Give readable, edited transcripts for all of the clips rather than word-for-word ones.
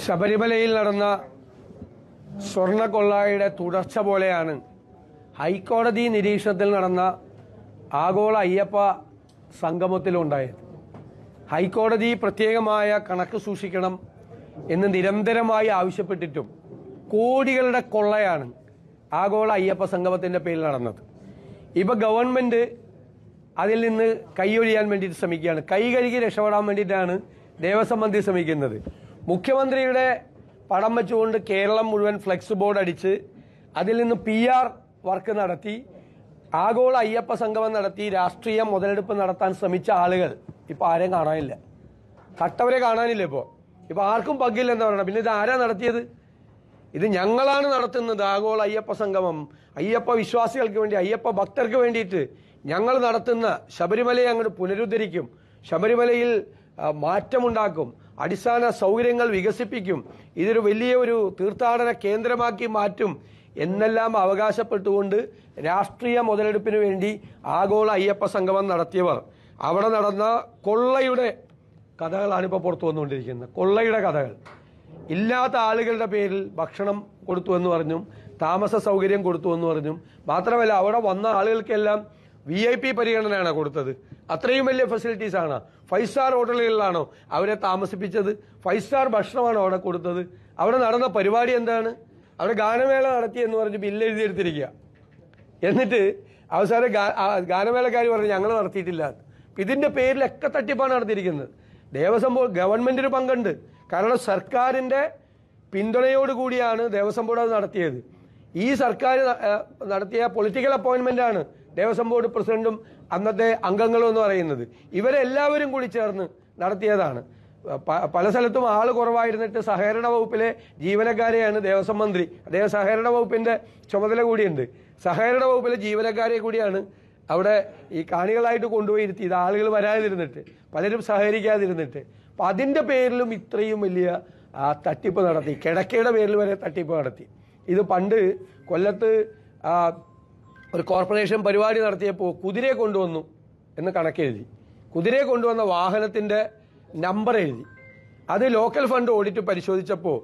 ശബരിമലയിൽ നടന്ന സ്വർണ്ണക്കൊള്ളയുടെ തുടർച്ച പോലെയാണ് ഹൈക്കോടതി നിരീക്ഷണത്തിൽ നടന്ന ആഗോള അയ്യപ്പ സംഗമത്തിലുണ്ടായത്. ഹൈക്കോടതി പ്രത്യേകമായ കണക്ക് സൂക്ഷിക്കണം എന്ന് നിരന്തരമായി ആവശ്യപ്പെട്ടിട്ടും കോടികളുടെ കൊള്ളയാണ് ആഗോള അയ്യപ്പ സംഗമത്തിന്റെ പേരിൽ നടന്നത്. ഇപ്പൊ ഗവൺമെന്റ് അതിൽ നിന്ന് കൈയൊഴിയാൻ വേണ്ടിയിട്ട് ശ്രമിക്കുകയാണ്. കൈ കഴുകി രക്ഷപ്പെടാൻ വേണ്ടിയിട്ടാണ് ദേവസ്വം മന്ത്രി ശ്രമിക്കുന്നത്. മുഖ്യമന്ത്രിയുടെ പടം വെച്ചുകൊണ്ട് കേരളം മുഴുവൻ ഫ്ലെക്സ് ബോർഡ് അടിച്ച് അതിൽ നിന്ന് PR വർക്ക് നടത്തി ആഗോള അയ്യപ്പ സംഗമം നടത്തി രാഷ്ട്രീയ മുതലെടുപ്പ് നടത്താൻ ശ്രമിച്ച ആളുകൾ ഇപ്പൊ ആരെയും കാണാനില്ല. കട്ടവരെ കാണാനില്ല. ഇപ്പൊ ആർക്കും പങ്കില്ല എന്ന് പറയണം. പിന്നെ ഇത് ആരാ നടത്തിയത്? ഇത് ഞങ്ങളാണ് നടത്തുന്നത്. ആഗോള അയ്യപ്പ സംഗമം അയ്യപ്പ വിശ്വാസികൾക്ക് വേണ്ടി, അയ്യപ്പ ഭക്തർക്ക് വേണ്ടിയിട്ട് ഞങ്ങൾ നടത്തുന്ന ശബരിമലയെ അങ്ങോട്ട് പുനരുദ്ധരിക്കും, ശബരിമലയിൽ മാറ്റമുണ്ടാക്കും, അടിസ്ഥാന സൗകര്യങ്ങൾ വികസിപ്പിക്കും, ഇതൊരു വലിയ ഒരു തീർത്ഥാടന കേന്ദ്രമാക്കി മാറ്റും എന്നെല്ലാം അവകാശപ്പെട്ടുകൊണ്ട് രാഷ്ട്രീയ മുതലെടുപ്പിന് വേണ്ടി ആഗോള അയ്യപ്പ സംഗമം നടത്തിയവർ അവിടെ നടന്ന കൊള്ളയുടെ കഥകളാണ് ഇപ്പോൾ പുറത്തു വന്നുകൊണ്ടിരിക്കുന്നത്. കൊള്ളയുടെ കഥകൾ. ഇല്ലാത്ത ആളുകളുടെ പേരിൽ ഭക്ഷണം കൊടുത്തു എന്ന് പറഞ്ഞും താമസ സൗകര്യം കൊടുത്തു എന്ന് പറഞ്ഞും മാത്രമല്ല അവിടെ വന്ന ആളുകൾക്കെല്ലാം VIP പരിഗണനയാണ് കൊടുത്തത്. അത്രയും വലിയ ഫെസിലിറ്റീസ് ആണ്. 5 സ്റ്റാർ ഹോട്ടലുകളിലാണോ അവരെ താമസിപ്പിച്ചത്? 5 സ്റ്റാർ ഭക്ഷണമാണോ അവിടെ കൊടുത്തത്? അവിടെ നടന്ന പരിപാടി എന്താണ്? അവിടെ ഗാനമേള നടത്തി എന്ന് പറഞ്ഞ് ബില്ല് എഴുതിയെടുത്തിരിക്കുക. എന്നിട്ട് അവസാനം ഗാനമേളക്കാർ പറഞ്ഞ് ഞങ്ങൾ നടത്തിയിട്ടില്ല. ഇതിന്റെ പേരിലൊക്കെ തട്ടിപ്പാണ് നടത്തിയിരിക്കുന്നത്. ദേവസ്വം ബോർഡ് ഗവൺമെന്റിന് പങ്കുണ്ട്. കാരണം സർക്കാരിന്റെ പിന്തുണയോടുകൂടിയാണ് ദേവസ്വം ബോർഡ് അത് നടത്തിയത്. ഈ സർക്കാർ നടത്തിയ പൊളിറ്റിക്കൽ അപ്പോയിന്റ്മെന്റ് ആണ് ദേവസ്വം ബോർഡ് പ്രസിഡന്റും അന്നത്തെ അംഗങ്ങളും എന്ന് പറയുന്നത്. ഇവരെല്ലാവരും കൂടി ചേർന്ന് നടത്തിയതാണ്. പല സ്ഥലത്തും ആള് കുറവായിരുന്നിട്ട് സഹകരണ വകുപ്പിലെ ജീവനക്കാരെയാണ് ദേവസ്വം മന്ത്രി, അദ്ദേഹം സഹകരണ വകുപ്പിന്റെ ചുമതല കൂടിയുണ്ട്, സഹകരണ വകുപ്പിലെ ജീവനക്കാരെ കൂടിയാണ് അവിടെ ഈ കാണികളായിട്ട് കൊണ്ടുപോയി ഇരുത്തി. ഇത് ആളുകൾ വരാതിരുന്നിട്ട്, പലരും സഹകരിക്കാതിരുന്നിട്ട്. അപ്പൊ അതിന്റെ പേരിലും ഇത്രയും വലിയ തട്ടിപ്പ് നടത്തി. കിടക്കയുടെ പേരിൽ വരെ തട്ടിപ്പ് നടത്തി. ഇത് പണ്ട് കൊല്ലത്ത് ഒരു കോർപ്പറേഷൻ പരിപാടി നടത്തിയപ്പോൾ കുതിരയെ കൊണ്ടുവന്നു എന്ന് കണക്കെഴുതി. കുതിരയെ കൊണ്ടുവന്ന വാഹനത്തിന്റെ നമ്പർ എഴുതി. അത് ലോക്കൽ ഫണ്ട് ഓഡിറ്റ് പരിശോധിച്ചപ്പോൾ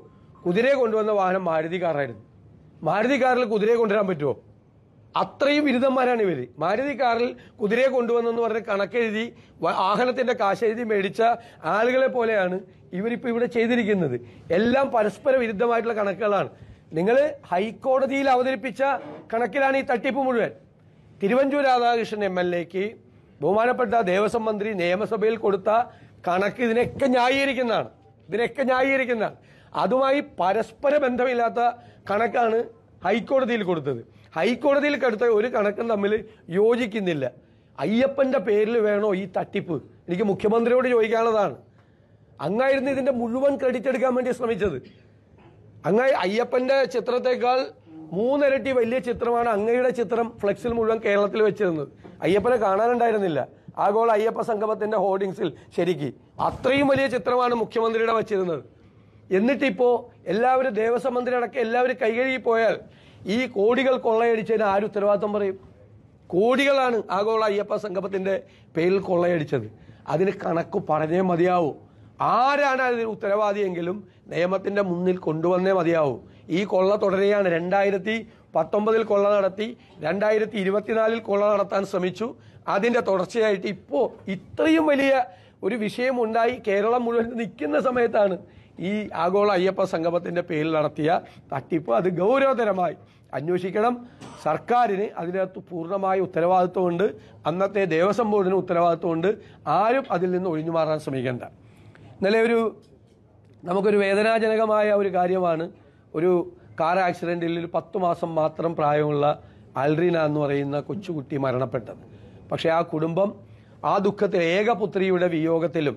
കുതിരയെ കൊണ്ടുവന്ന വാഹനം മാരുതി കാറായിരുന്നു. മാരുതി കാറിൽ കുതിരയെ കൊണ്ടുവരാൻ പറ്റുമോ? അത്രയും ബിരുദന്മാരാണ് ഇവര്. മാരുതി കാറിൽ കുതിരയെ കൊണ്ടുവന്നെന്ന് പറഞ്ഞ് കണക്കെഴുതി വാഹനത്തിന്റെ കാശെഴുതി മേടിച്ച ആളുകളെ പോലെയാണ് ഇവരിപ്പോ ഇവിടെ ചെയ്തിരിക്കുന്നത്. എല്ലാം പരസ്പര വിരുദ്ധമായിട്ടുള്ള കണക്കുകളാണ്. നിങ്ങൾ ഹൈക്കോടതിയിൽ അവതരിപ്പിച്ച കണക്കിലാണ് ഈ തട്ടിപ്പ് മുഴുവൻ. തിരുവഞ്ചൂർ രാധാകൃഷ്ണൻ MLAക്ക് ബഹുമാനപ്പെട്ട ദേവസ്വം മന്ത്രി നിയമസഭയിൽ കൊടുത്ത കണക്ക് ഇതിനൊക്കെ ന്യായീകരിക്കുന്നതാണ്. അതുമായി പരസ്പര ബന്ധമില്ലാത്ത കണക്കാണ് ഹൈക്കോടതിയിൽ കൊടുത്തത്. ഹൈക്കോടതിയിൽ കൊടുത്ത ഒരു കണക്കും തമ്മിൽ യോജിക്കുന്നില്ല. അയ്യപ്പന്റെ പേരിൽ വേണോ ഈ തട്ടിപ്പ്? എനിക്ക് മുഖ്യമന്ത്രിയോട് ചോദിക്കാനുള്ളതാണ്. അങ്ങായിരുന്നു ഇതിന്റെ മുഴുവൻ ക്രെഡിറ്റ് എടുക്കാൻ വേണ്ടി ശ്രമിച്ചത്. അയ്യപ്പന്റെ ചിത്രത്തെക്കാൾ 3 ഇരട്ടി വലിയ ചിത്രമാണ് അങ്ങയുടെ ചിത്രം ഫ്ലെക്സിൽ മുഴുവൻ കേരളത്തിൽ വെച്ചിരുന്നത്. അയ്യപ്പനെ കാണാനുണ്ടായിരുന്നില്ല ആഗോള അയ്യപ്പ സംഗമത്തിന്റെ ഹോർഡിങ്സിൽ. ശരിക്ക് അത്രയും വലിയ ചിത്രമാണ് മുഖ്യമന്ത്രിയുടെ വെച്ചിരുന്നത്. എന്നിട്ടിപ്പോ എല്ലാവരും ദേവസ്വം മന്ത്രി അടക്കം എല്ലാവരും കൈകഴുകി പോയാൽ ഈ കോടികൾ കൊള്ളയടിച്ചതിന് ആര് ഉത്തരവാദിത്വം പറയും? കോടികളാണ് ആഗോള അയ്യപ്പ സംഗമത്തിന്റെ പേരിൽ കൊള്ളയടിച്ചത്. അതിന് കണക്ക് പറഞ്ഞേ മതിയാവൂ. ആരാണ് അതിന് ഉത്തരവാദിയെങ്കിലും നിയമത്തിന്റെ മുന്നിൽ കൊണ്ടുവന്നേ മതിയാവൂ. ഈ കൊള്ള തുടരുകയാണ്. 2019 കൊള്ള നടത്തി, 2024 കൊള്ള നടത്താൻ ശ്രമിച്ചു. അതിന്റെ തുടർച്ചയായിട്ട് ഇപ്പോ ഇത്രയും വലിയ ഒരു വിഷയമുണ്ടായി കേരളം മുഴുവൻ നിൽക്കുന്ന സമയത്താണ് ഈ ആഗോള അയ്യപ്പ സംഗമത്തിന്റെ പേരിൽ നടത്തിയ തട്ടിപ്പ്. അത് ഗൗരവതരമായി അന്വേഷിക്കണം. സർക്കാരിന് അതിനകത്ത് പൂർണ്ണമായ ഉത്തരവാദിത്വമുണ്ട്. അന്നത്തെ ദേവസ്വം ബോർഡിന് ഉത്തരവാദിത്വമുണ്ട്. ആരും അതിൽ നിന്ന് ഒഴിഞ്ഞു മാറാൻ ശ്രമിക്കേണ്ട. ഇന്നലെ നമുക്കൊരു വേദനാജനകമായ ഒരു കാര്യമാണ്. ഒരു കാർ ആക്സിഡന്റിൽ 10 മാസം മാത്രം പ്രായമുള്ള അൽറീന എന്ന് പറയുന്ന കൊച്ചുകുട്ടി മരണപ്പെട്ടത്. പക്ഷെ ആ കുടുംബം ആ ദുഃഖത്തിൽ, ഏകപുത്രിയുടെ വിയോഗത്തിലും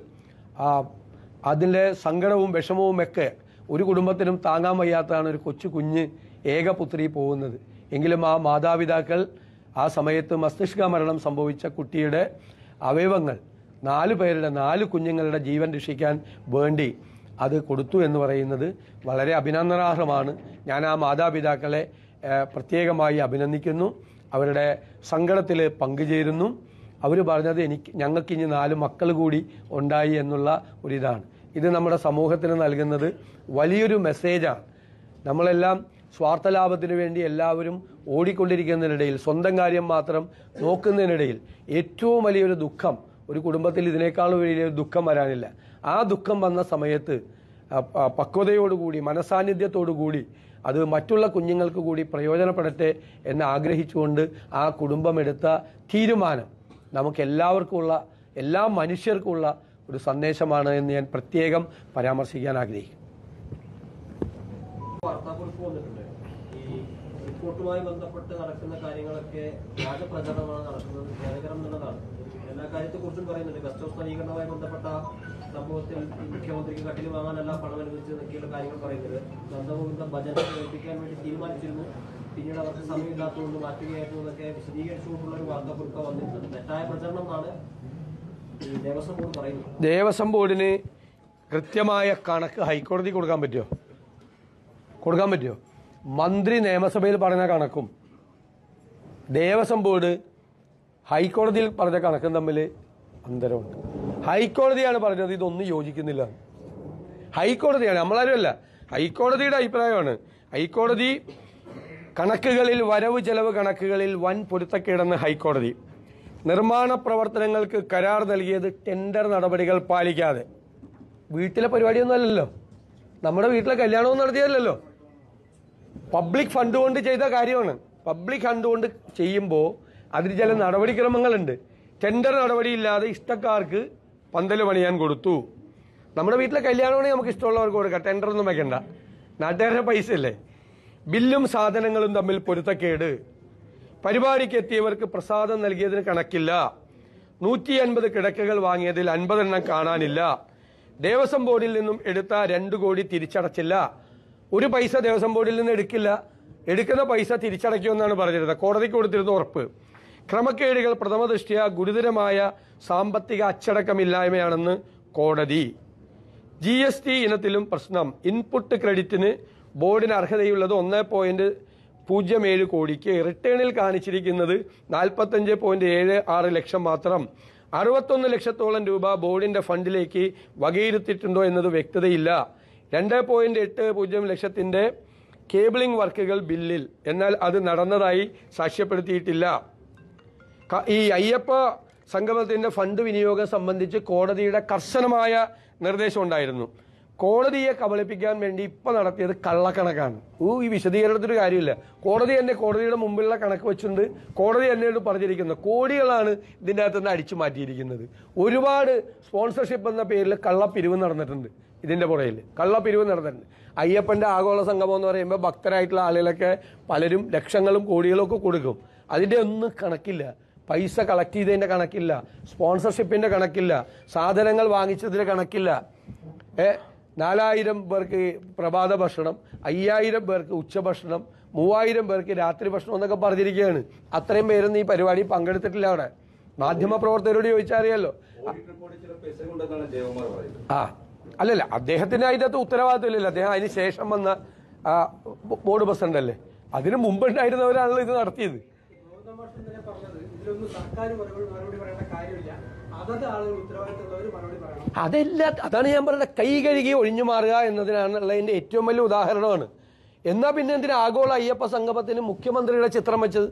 അതിൻ്റെ സങ്കടവും വിഷമവും ഒക്കെ ഒരു കുടുംബത്തിനും താങ്ങാൻ വയ്യാത്തതാണ് ഒരു കൊച്ചു കുഞ്ഞ് ഏകപുത്രി പോകുന്നത്. എങ്കിലും ആ മാതാപിതാക്കൾ ആ സമയത്ത് മസ്തിഷ്ക മരണം സംഭവിച്ച കുട്ടിയുടെ അവയവങ്ങൾ 4 കുഞ്ഞുങ്ങളുടെ ജീവൻ രക്ഷിക്കാൻ വേണ്ടി അത് കൊടുത്തു എന്ന് പറയുന്നത് വളരെ അഭിനന്ദനാർഹമാണ്. ഞാൻ ആ മാതാപിതാക്കളെ പ്രത്യേകമായി അഭിനന്ദിക്കുന്നു. അവരുടെ സങ്കടത്തിൽ പങ്കുചേരുന്നു. അവർ പറഞ്ഞത് ഞങ്ങൾക്ക് ഇനി 4 മക്കൾ കൂടി ഉണ്ടായി എന്നുള്ള ഒരിതാണ്. ഇത് നമ്മുടെ സമൂഹത്തിന് നൽകുന്നത് വലിയൊരു മെസ്സേജാണ്. നമ്മളെല്ലാം സ്വാർത്ഥ ലാഭത്തിന് വേണ്ടി എല്ലാവരും ഓടിക്കൊണ്ടിരിക്കുന്നതിനിടയിൽ, സ്വന്തം കാര്യം മാത്രം നോക്കുന്നതിനിടയിൽ ഏറ്റവും വലിയൊരു ദുഃഖം, ഒരു കുടുംബത്തിൽ ഇതിനേക്കാൾ വലിയൊരു ദുഃഖം വരാനില്ല. ആ ദുഃഖം വന്ന സമയത്ത് പക്വതയോടുകൂടി, മനസാന്നിധ്യത്തോടുകൂടി അത് മറ്റുള്ള കുഞ്ഞുങ്ങൾക്ക് കൂടി പ്രയോജനപ്പെടട്ടെ എന്ന് ആഗ്രഹിച്ചുകൊണ്ട് ആ കുടുംബം എടുത്ത തീരുമാനം നമുക്കെല്ലാവർക്കുമുള്ള, എല്ലാ മനുഷ്യർക്കുമുള്ള ഒരു സന്ദേശമാണ് എന്ന് ഞാൻ പ്രത്യേകം പരാമർശിക്കാൻ ആഗ്രഹിക്കുന്നു. റിപ്പോർട്ടുമായി ബന്ധപ്പെട്ട് നടക്കുന്ന കാര്യങ്ങളൊക്കെ വ്യാജ പ്രചരണമാണ് നടക്കുന്നത്, ഖേദകരം എന്നുള്ളതാണ്. എല്ലാ കാര്യത്തെക്കുറിച്ചും പറയുന്നുണ്ട്. ഗസ്റ്റ് ഹൗസ് നവീകരണവുമായി ബന്ധപ്പെട്ട സംഭവത്തിൽ മുഖ്യമന്ത്രിക്ക് കട്ടിൽ വാങ്ങാനല്ല പണം അനുവദിച്ച് എന്നൊക്കെയുള്ള കാര്യങ്ങൾ പറയുന്നത്. നന്ദഗോവിന്ദ ബജറ്റ് ഏൽപ്പിക്കാൻ വേണ്ടി തീരുമാനിച്ചിരുന്നു, പിന്നീട് അവർക്ക് സമയമില്ലാത്തതുകൊണ്ട് മാറ്റുകയായിരുന്നു എന്നൊക്കെ വിശദീകരിച്ചുകൊണ്ടുള്ള ഒരു വാർത്താക്കുറിപ്പ് വന്നിട്ടുണ്ട്. തെറ്റായ പ്രചരണമാണ് ദേവസ്വം ബോർഡ് പറയുന്നത്. ദേവസ്വം ബോർഡിന് കൃത്യമായ കണക്ക് ഹൈക്കോടതി കൊടുക്കാൻ പറ്റുമോ? മന്ത്രി നിയമസഭയിൽ പറഞ്ഞ കണക്കും ദേവസ്വം ബോർഡ് ഹൈക്കോടതിയിൽ പറഞ്ഞ കണക്കും തമ്മിൽ അന്തരമുണ്ട്. ഹൈക്കോടതിയാണ് പറഞ്ഞത് ഇതൊന്നും യോജിക്കുന്നില്ല. ഹൈക്കോടതിയാണ്, നമ്മളാരും അല്ല, ഹൈക്കോടതിയുടെ അഭിപ്രായമാണ്. ഹൈക്കോടതി കണക്കുകളിൽ, വരവ് ചെലവ് കണക്കുകളിൽ വൻ പൊരുത്തക്കേടെന്ന് ഹൈക്കോടതി. നിർമ്മാണ പ്രവർത്തനങ്ങൾക്ക് കരാർ നൽകിയത് ടെൻഡർ നടപടികൾ പാലിക്കാതെ. വീട്ടിലെ പരിപാടിയൊന്നും അല്ലല്ലോ, നമ്മുടെ വീട്ടിലെ കല്യാണമൊന്നും നടത്തിയതല്ലോ, പബ്ലിക് ഫണ്ട് കൊണ്ട് ചെയ്ത കാര്യമാണ്. പബ്ലിക് ഫണ്ട് കൊണ്ട് ചെയ്യുമ്പോൾ അതിന് ചില നടപടിക്രമങ്ങളുണ്ട്. ടെൻഡർ നടപടിയില്ലാതെ ഇഷ്ടക്കാർക്ക് പന്തൽ പണിയാൻ കൊടുത്തു. നമ്മുടെ വീട്ടിലെ കല്യാണമാണെങ്കിൽ നമുക്ക് ഇഷ്ടമുള്ളവർക്ക് കൊടുക്കാം, ടെൻഡറൊന്നും വെക്കണ്ട, നാട്ടുകാരുടെ പൈസ അല്ലേ. ബില്ലും സാധനങ്ങളും തമ്മിൽ പൊരുത്തക്കേട്. പരിപാടിക്ക് എത്തിയവർക്ക് പ്രസാദം നൽകിയതിന് കണക്കില്ല. 150 കിടക്കകൾ വാങ്ങിയതിൽ 50 എണ്ണം കാണാനില്ല. ദേവസ്വം ബോർഡിൽ നിന്നും എടുത്ത 2 കോടി തിരിച്ചടച്ചില്ല. ഒരു പൈസ ദേവസ്വം ബോർഡിൽ നിന്ന് എടുക്കില്ല, എടുക്കുന്ന പൈസ തിരിച്ചടയ്ക്കുമെന്നാണ് പറഞ്ഞിരുന്നത്. കോടതിക്ക് കൊടുത്തിരുന്ന ഉറപ്പ്. ക്രമക്കേടുകൾ പ്രഥമ ദൃഷ്ട്യാ ഗുരുതരമായ സാമ്പത്തിക അച്ചടക്കമില്ലായ്മയാണെന്ന് കോടതി. GST ഇനത്തിലും പ്രശ്നം. ഇൻപുട്ട് ക്രെഡിറ്റിന് ബോർഡിന് അർഹതയുള്ളത് 1.07 കോടിക്ക്. റിട്ടേണിൽ കാണിച്ചിരിക്കുന്നത് 45.76 ലക്ഷം മാത്രം. 61 ലക്ഷത്തോളം രൂപ ബോർഡിന്റെ ഫണ്ടിലേക്ക് വകയിരുത്തിയിട്ടുണ്ടോ എന്നത് വ്യക്തതയില്ല. 2.80 ലക്ഷത്തിന്റെ കേബിളിംഗ് വർക്കുകൾ ബില്ലിൽ, എന്നാൽ അത് നടന്നതായി സാക്ഷ്യപ്പെടുത്തിയിട്ടില്ല. ഈ അയ്യപ്പ സംഗമത്തിന്റെ ഫണ്ട് വിനിയോഗം സംബന്ധിച്ച് കോടതിയുടെ കർശനമായ നിർദ്ദേശം ഉണ്ടായിരുന്നു. കോടതിയെ കബളിപ്പിക്കാൻ വേണ്ടി ഇപ്പൊ നടത്തിയത് കള്ളക്കണക്കാണ്. ഈ വിശദീകരണത്തിന് കാര്യമില്ല. കോടതിയുടെ മുമ്പിലുള്ള കണക്ക് വെച്ചുകൊണ്ട് കോടതി എന്നോട് പറഞ്ഞിരിക്കുന്നത് കോടികളാണ് ഇതിൻ്റെ അകത്തുനിന്ന് അടിച്ചു മാറ്റിയിരിക്കുന്നത്. ഒരുപാട് സ്പോൺസർഷിപ്പ് എന്ന പേരിൽ കള്ളപ്പിരിവ് നടന്നിട്ടുണ്ട്. ഇതിന്റെ പുറയിൽ കള്ളപ്പിരിവ് നടന്നിട്ടുണ്ട്. അയ്യപ്പന്റെ ആഗോള സംഗമം എന്ന് പറയുമ്പോൾ ഭക്തരായിട്ടുള്ള ആളുകളൊക്കെ പലരും ലക്ഷങ്ങളും കോടികളും ഒക്കെ കൊടുക്കും. അതിന്റെ ഒന്നും കണക്കില്ല. പൈസ കളക്ട് ചെയ്തതിന്റെ കണക്കില്ല, സ്പോൺസർഷിപ്പിന്റെ കണക്കില്ല, സാധനങ്ങൾ വാങ്ങിച്ചതിന്റെ കണക്കില്ല. 4000 പേർക്ക് പ്രഭാത ഭക്ഷണം, 5000 പേർക്ക് ഉച്ചഭക്ഷണം, 3000 പേർക്ക് രാത്രി ഭക്ഷണം എന്നൊക്കെ പറഞ്ഞിരിക്കുകയാണ്. അത്രയും പേരൊന്നും ഈ പരിപാടി പങ്കെടുത്തിട്ടില്ല. അവിടെ മാധ്യമ പ്രവർത്തകരോട് ചോദിച്ചാൽ അറിയാലോ. അല്ലല്ല, അദ്ദേഹത്തിന് അതിനകത്ത് ഉത്തരവാദിത്തമില്ലല്ലോ. അദ്ദേഹം അതിന് ശേഷം വന്ന ബോർഡ് പ്രസിഡന്റ് അല്ലേ. അതിന് മുമ്പുണ്ടായിരുന്നവരാണല്ലോ ഇത് നടത്തിയത്. അതാണ് ഞാൻ പറഞ്ഞത്. കൈ കഴുകി ഒഴിഞ്ഞു മാറുക എന്നതിനാണുള്ളതിന്റെ ഏറ്റവും വലിയ ഉദാഹരണമാണ്. എന്നാ പിന്നെ എന്തിനാ ആഗോള അയ്യപ്പ സംഗമത്തിന് മുഖ്യമന്ത്രിയുടെ ചിത്രം വെച്ചത്?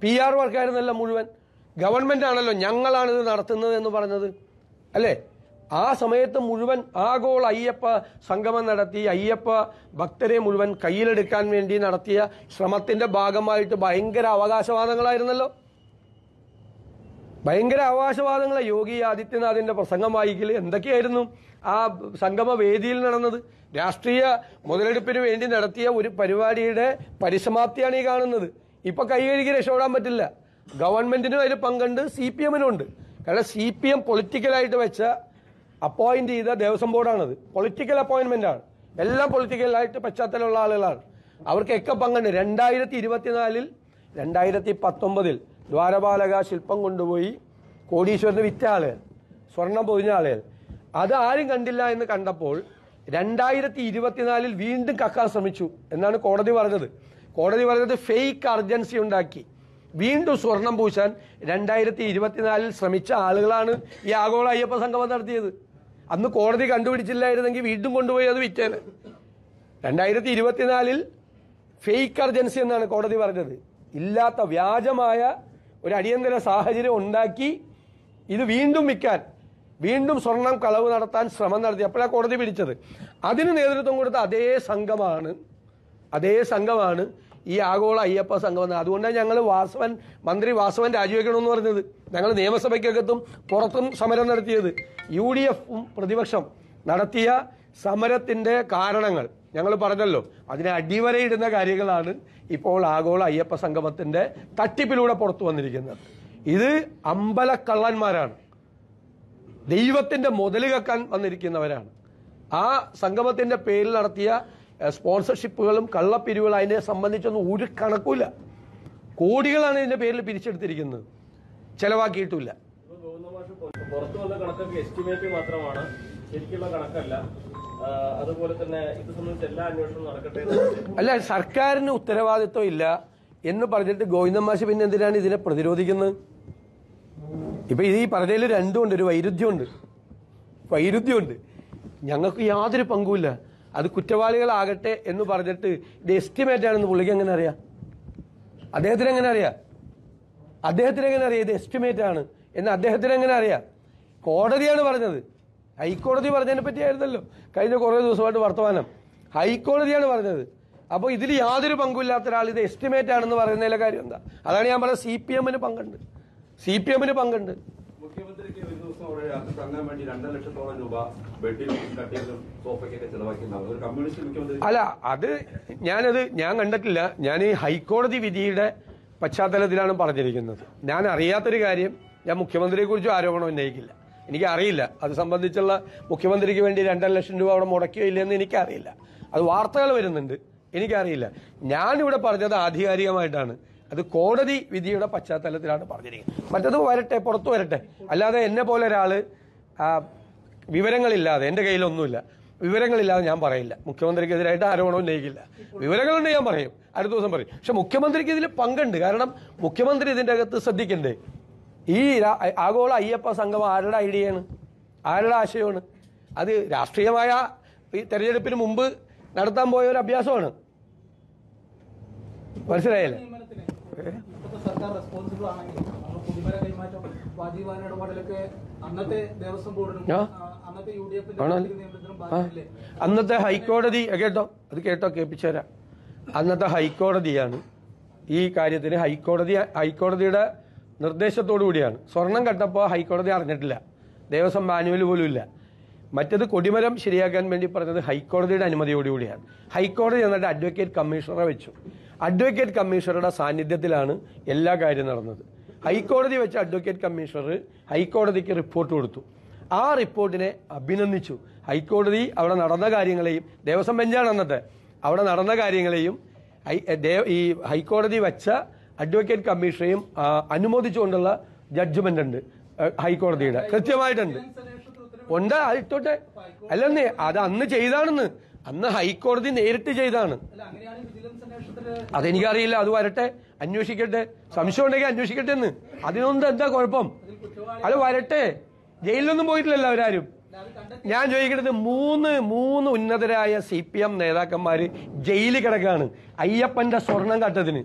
PR വർക്കായിരുന്നല്ല മുഴുവൻ. ഗവൺമെന്റ് ആണല്ലോ ഞങ്ങളാണിത് നടത്തുന്നത് എന്ന് പറഞ്ഞത് അല്ലേ. ആ സമയത്ത് മുഴുവൻ ആഗോള അയ്യപ്പ സംഗമം നടത്തി അയ്യപ്പ ഭക്തരെ മുഴുവൻ കയ്യിലെടുക്കാൻ വേണ്ടി നടത്തിയ ശ്രമത്തിന്റെ ഭാഗമായിട്ട് ഭയങ്കര അവകാശവാദങ്ങളായിരുന്നല്ലോ. ഭയങ്കര അവകാശവാദങ്ങളെ യോഗി ആദിത്യനാഥിന്റെ പ്രസംഗം വായിക്കൽ എന്തൊക്കെയായിരുന്നു ആ സംഗമ വേദിയിൽ നടന്നത്. രാഷ്ട്രീയ മുതലെടുപ്പിന് വേണ്ടി നടത്തിയ ഒരു പരിപാടിയുടെ പരിസമാപ്തിയാണ് ഈ കാണുന്നത്. ഇപ്പൊ കൈകഴുകി രക്ഷപ്പെടാൻ പറ്റില്ല. ഗവൺമെന്റിനും അതിൽ പങ്കുണ്ട്, CPM-നും ഉണ്ട്. കാരണം CPM പൊളിറ്റിക്കലായിട്ട് വെച്ച അപ്പോയിന്റ് ചെയ്ത ദേവസ്വം ബോർഡാണത്. പൊളിറ്റിക്കൽ അപ്പോയിന്റ്മെന്റ് ആണ്. എല്ലാം പൊളിറ്റിക്കലായിട്ട് പശ്ചാത്തലമുള്ള ആളുകളാണ്. അവർക്കൊക്കെ പങ്കുണ്ട്. 2024-ൽ 2019-ൽ ദ്വാരപാലക ശില്പം കൊണ്ടുപോയി കോടീശ്വരന് വിറ്റ ആളുകൾ, സ്വർണം പൊതിഞ്ഞ ആളുകൾ, അത് ആരും കണ്ടില്ല എന്ന് കണ്ടപ്പോൾ 2024-ൽ വീണ്ടും കക്കാൻ ശ്രമിച്ചു എന്നാണ് കോടതി പറഞ്ഞത്. കോടതി പറഞ്ഞത് ഫേക്ക് അർജൻസി ഉണ്ടാക്കി വീണ്ടും സ്വർണം പൂശാൻ 2024-ൽ ശ്രമിച്ച ആളുകളാണ് ഈ ആഗോള അയ്യപ്പ സംഗമം നടത്തിയത്. അന്ന് കോടതി കണ്ടുപിടിച്ചില്ലായിരുന്നെങ്കിൽ വീണ്ടും കൊണ്ടുപോയി അത് വിറ്റേന്. 2024 ഫേക്ക് അർജൻസി എന്നാണ് കോടതി പറഞ്ഞത്. ഇല്ലാത്ത വ്യാജമായ ഒരു അടിയന്തര സാഹചര്യം ഉണ്ടാക്കി ഇത് വീണ്ടും വിൽക്കാൻ, വീണ്ടും സ്വർണം കളവ് നടത്താൻ ശ്രമം നടത്തി. അപ്പോഴാണ് കോടതി പിടിച്ചത്. അതിന് നേതൃത്വം കൊടുത്ത അതേ സംഘമാണ് ഈ ആഗോള അയ്യപ്പ സംഘം. അതുകൊണ്ടാണ് ഞങ്ങൾ മന്ത്രി വാസവൻ രാജിവെക്കണമെന്ന് പറഞ്ഞത്. ഞങ്ങൾ നിയമസഭയ്ക്കകത്തും പുറത്തും സമരം നടത്തിയത്. UDFും പ്രതിപക്ഷം നടത്തിയ സമരത്തിന്റെ കാരണങ്ങൾ ഞങ്ങൾ പറഞ്ഞല്ലോ. അതിനെ അടിവരയിടുന്ന കാര്യങ്ങളാണ് ഇപ്പോൾ ആഗോള അയ്യപ്പ സംഗമത്തിന്റെ തട്ടിപ്പിലൂടെ പുറത്തു വന്നിരിക്കുന്നത്. ഇത് അമ്പലക്കള്ളന്മാരാണ്, ദൈവത്തിന്റെ മുതൽ കക്കാൻ വന്നിരിക്കുന്നവരാണ്. ആ സംഗമത്തിന്റെ പേരിൽ നടത്തിയ സ്പോൺസർഷിപ്പുകളും കള്ളപ്പിരിവുകളും അതിനെ സംബന്ധിച്ചൊന്നും ഒരു കണക്കുമില്ല. കോടികളാണ് ഇതിന്റെ പേരിൽ പിരിച്ചെടുത്തിരിക്കുന്നത്, ചെലവാക്കിയിട്ടില്ല. പുറത്തു വന്ന കണക്കൊക്കെ എസ്റ്റിമേറ്റ് മാത്രമാണ്, ശരിക്കുള്ള കണക്കല്ല. അതുപോലെ തന്നെ ഇത് സംബന്ധിച്ച് എല്ലാ അന്വേഷണവും നടക്കട്ടെ. അല്ല, സർക്കാരിന് ഉത്തരവാദിത്വം ഇല്ല എന്ന് പറഞ്ഞിട്ട് ഗോവിന്ദൻ മാഷ് പിന്നെ എന്തിനാണ് ഇതിനെ പ്രതിരോധിക്കുന്നത്? ഇപ്പൊ ഈ പറഞ്ഞതിൽ രണ്ടുമുണ്ട്, ഒരു വൈരുദ്ധ്യമുണ്ട്. ഞങ്ങൾക്ക് യാതൊരു പങ്കുമില്ല. അത് കുറ്റവാളികളാകട്ടെ എന്ന് പറഞ്ഞിട്ട് ഇത് എസ്റ്റിമേറ്റ് ആണെന്ന് പുള്ളിക്ക് എങ്ങനെ അറിയാം? അദ്ദേഹത്തിന് എങ്ങനെ അറിയാം ഇത് എസ്റ്റിമേറ്റ് ആണ് എന്ന് അദ്ദേഹത്തിന് എങ്ങനെ അറിയാം? കോടതിയാണ് പറഞ്ഞത്. ഹൈക്കോടതി പറഞ്ഞതിനെ പറ്റിയായിരുന്നല്ലോ കഴിഞ്ഞ കുറേ ദിവസമായിട്ട് വർത്തമാനം. ഹൈക്കോടതിയാണ് പറഞ്ഞത്. അപ്പോൾ ഇതിൽ യാതൊരു പങ്കുമില്ലാത്ത ഒരാൾ ഇത് എസ്റ്റിമേറ്റ് ആണെന്ന് പറയുന്നതിലെ കാര്യം എന്താ? അതാണ് ഞാൻ പറഞ്ഞത്. CPMന് പങ്കുണ്ട്. മുഖ്യമന്ത്രിക്ക് ഒരു ദിവസം തങ്ങാൻ വേണ്ടി 2 ലക്ഷത്തോളം രൂപ ബെഡിലും കട്ടിലും സോഫയ്ക്കൊക്കെ ചെലവാക്കിയിട്ടുണ്ടാവും. ഒരു കമ്മ്യൂണിസ്റ്റ് മുഖ്യമന്ത്രി. അല്ല, അത് ഞാൻ കണ്ടിട്ടില്ല. ഞാൻ ഈ ഹൈക്കോടതി വിധിയുടെ പശ്ചാത്തലത്തിലാണ് പറഞ്ഞിരിക്കുന്നത്. ഞാൻ അറിയാത്തൊരു കാര്യം ഞാൻ മുഖ്യമന്ത്രിയെക്കുറിച്ചും ആരോപണം ഉന്നയിക്കില്ല. എനിക്കറിയില്ല അത് സംബന്ധിച്ചുള്ള മുഖ്യമന്ത്രിക്ക് വേണ്ടി 2 ലക്ഷം രൂപ അവിടെ മുടക്കിയോ ഇല്ലെന്ന് എനിക്കറിയില്ല. അത് വാർത്തകൾ വരുന്നുണ്ട്, എനിക്കറിയില്ല. ഞാനിവിടെ പറഞ്ഞത് ആധികാരികമായിട്ടാണ്. അത് കോടതി വിധിയുടെ പശ്ചാത്തലത്തിലാണ് പറഞ്ഞിരിക്കുന്നത്. മറ്റത് പുറത്തു വരട്ടെ. അല്ലാതെ എന്നെ പോലെ ഒരാള് വിവരങ്ങളില്ലാതെ, എൻ്റെ കയ്യിലൊന്നുമില്ല, വിവരങ്ങളില്ലാതെ ഞാൻ പറയില്ല. മുഖ്യമന്ത്രിക്കെതിരായിട്ട് ആരോപണം ഉന്നയിക്കില്ല. വിവരങ്ങളുണ്ട്, ഞാൻ പറയും, അടുത്ത ദിവസം പറയും. പക്ഷെ മുഖ്യമന്ത്രിക്ക് ഇതിൽ പങ്കുണ്ട്. കാരണം മുഖ്യമന്ത്രി ഇതിൻ്റെ അകത്ത് ശ്രദ്ധിക്കണ്ടേ? ഈ ആഗോള അയ്യപ്പ സംഘം ആരുടെ ഐഡിയയാണ്, ആരുടെ ആശയമാണ്? അത് രാഷ്ട്രീയമായ ഈ തെരഞ്ഞെടുപ്പിന് മുമ്പ് നടത്താൻ പോയ ഒരു അഭ്യാസമാണ്. മനസ്സിലായല്ലേ? സർക്കാർ റെസ്പോൺസിബിൾ ആണെങ്കിൽ കുടിമര കൈമാറ്റം വാജീവാന ഇടപാടിലൊക്കെ അന്നത്തെ ദേവസ്വം ബോർഡിനും അന്നത്തെ UDFിന്റെ നിയമനത്തിനും ബാധിച്ചില്ലേ? അന്നത്തെ ഹൈക്കോടതി കേൾപ്പിച്ചുതരാം. അന്നത്തെ ഹൈക്കോടതിയാണ് ഈ കാര്യത്തിന് ഹൈക്കോടതിയുടെ നിർദ്ദേശത്തോടു കൂടിയാണ്. സ്വർണം കട്ടപ്പോൾ ഹൈക്കോടതി അറിഞ്ഞിട്ടില്ല, ദേവസ്വം മാനുവൽ പോലും ഇല്ല. മറ്റത് കൊടിമരം ശരിയാക്കാൻ വേണ്ടി പറഞ്ഞത് ഹൈക്കോടതിയുടെ അനുമതിയോടുകൂടിയാണ്. ഹൈക്കോടതി എന്നിട്ട് അഡ്വക്കേറ്റ് കമ്മീഷണറെ വെച്ചു. അഡ്വക്കേറ്റ് കമ്മീഷണറുടെ സാന്നിധ്യത്തിലാണ് എല്ലാ കാര്യം നടന്നത്. ഹൈക്കോടതി വെച്ച അഡ്വക്കേറ്റ് കമ്മീഷണർ ഹൈക്കോടതിക്ക് റിപ്പോർട്ട് കൊടുത്തു. ആ റിപ്പോർട്ടിനെ അഭിനന്ദിച്ചു. ഹൈക്കോടതി അവിടെ നടന്ന കാര്യങ്ങളെയും, ദേവസ്വം ബെഞ്ചാണ് അന്നത്തെ, അവിടെ നടന്ന കാര്യങ്ങളെയും ഈ ഹൈക്കോടതി വെച്ച അഡ്വക്കേറ്റ് കമ്മീഷനെയും അനുമോദിച്ചുകൊണ്ടുള്ള ജഡ്ജ്മെന്റ് ഉണ്ട് ഹൈക്കോടതിയുടെ, കൃത്യമായിട്ടുണ്ട്. ഉണ്ട്, അതിട്ടോട്ടെ. അല്ലെന്നേ, അത് അന്ന് ചെയ്താണെന്ന്, അന്ന് ഹൈക്കോടതി നേരിട്ട് ചെയ്താണ്. അതെനിക്കറിയില്ല, അത് വരട്ടെ, അന്വേഷിക്കട്ടെ, സംശയം ഉണ്ടെങ്കിൽ അന്വേഷിക്കട്ടെ എന്ന്. അതിനൊന്നും എന്താ കുഴപ്പം? അത് വരട്ടെ. ജയിലിലൊന്നും പോയിട്ടില്ലല്ലോ അവരാരും. ഞാൻ ചോദിക്കുന്നത്, മൂന്ന് ഉന്നതരായ CPM നേതാക്കന്മാര് ജയിലിൽ കിടക്കാണ് അയ്യപ്പന്റെ സ്വർണം കട്ടതിന്.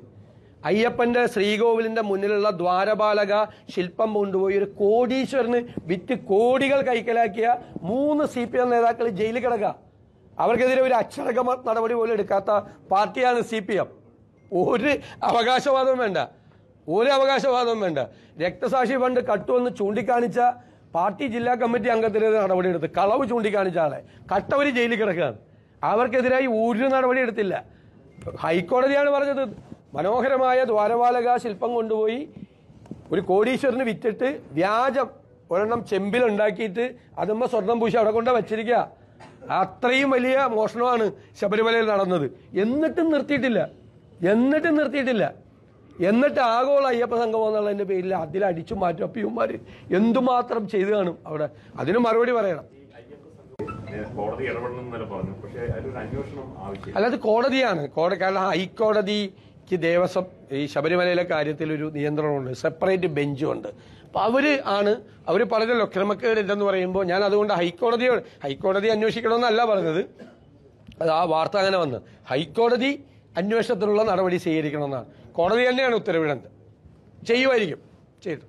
അയ്യപ്പന്റെ ശ്രീകോവിലിന്റെ മുന്നിലുള്ള ദ്വാരപാലക ശില്പം കൊണ്ടുപോയി ഒരു കോടീശ്വരന് വിറ്റ് കോടികൾ കൈക്കലാക്കിയ 3 CPM നേതാക്കൾ ജയിലിൽ കിടക്കുക. അവർക്കെതിരെ ഒരു അച്ചടക്ക നടപടി പോലും എടുക്കാത്ത പാർട്ടിയാണ് CPM. ഒരു അവകാശവാദവും വേണ്ട. രക്തസാക്ഷി ഫണ്ട് കട്ടുവെന്ന് ചൂണ്ടിക്കാണിച്ച പാർട്ടി ജില്ലാ കമ്മിറ്റി അംഗത്തിനെതിരെ നടപടിയെടുത്ത്, കളവ് ചൂണ്ടിക്കാണിച്ച ആളെ കട്ടവര് ജയിലിൽ കിടക്കുകയാണ്. അവർക്കെതിരായി ഒരു നടപടി എടുത്തില്ല. ഹൈക്കോടതിയാണ് പറഞ്ഞത്, മനോഹരമായ ദ്വാരപാലക ശില്പം കൊണ്ടുപോയി ഒരു കോടീശ്വരന് വിറ്റിട്ട് വ്യാജം ഒരെണ്ണം ചെമ്പിലുണ്ടാക്കിയിട്ട് അതുമ്പോ സ്വർണം പൂശി അവിടെ കൊണ്ട് വെച്ചിരിക്കുക. അത്രയും വലിയ മോഷണമാണ് ശബരിമലയിൽ നടന്നത്. എന്നിട്ടും നിർത്തിയിട്ടില്ല. എന്നിട്ട് ആഗോള അയ്യപ്പ സംഗമം എന്നുള്ളതിന്റെ പേരിൽ അതിലടിച്ചു മാറ്റും. അപ്പിയന്മാര് എന്തുമാത്രം ചെയ്തു കാണും അവിടെ? അതിന് മറുപടി പറയണം. അല്ലാതെ കോടതിയാണ്. കാരണം ഹൈക്കോടതിക്ക് ദേവസ്വം ഈ ശബരിമലയിലെ കാര്യത്തിൽ ഒരു നിയന്ത്രണമുണ്ട്, സെപ്പറേറ്റ് ബെഞ്ചുണ്ട്. അപ്പം അവർ പറഞ്ഞല്ലോ ക്രമക്കേടില്ലെന്ന് പറയുമ്പോൾ ഞാൻ അതുകൊണ്ട് ഹൈക്കോടതി അന്വേഷിക്കണമെന്നല്ല പറഞ്ഞത്. അത് ആ വാർത്ത അങ്ങനെ വന്ന് ഹൈക്കോടതി അന്വേഷണത്തിനുള്ള നടപടി സ്വീകരിക്കണമെന്നാണ്. കോടതി തന്നെയാണ് ഉത്തരവിടേണ്ടത്. ചെയ്യുമായിരിക്കും ചെയ്തു.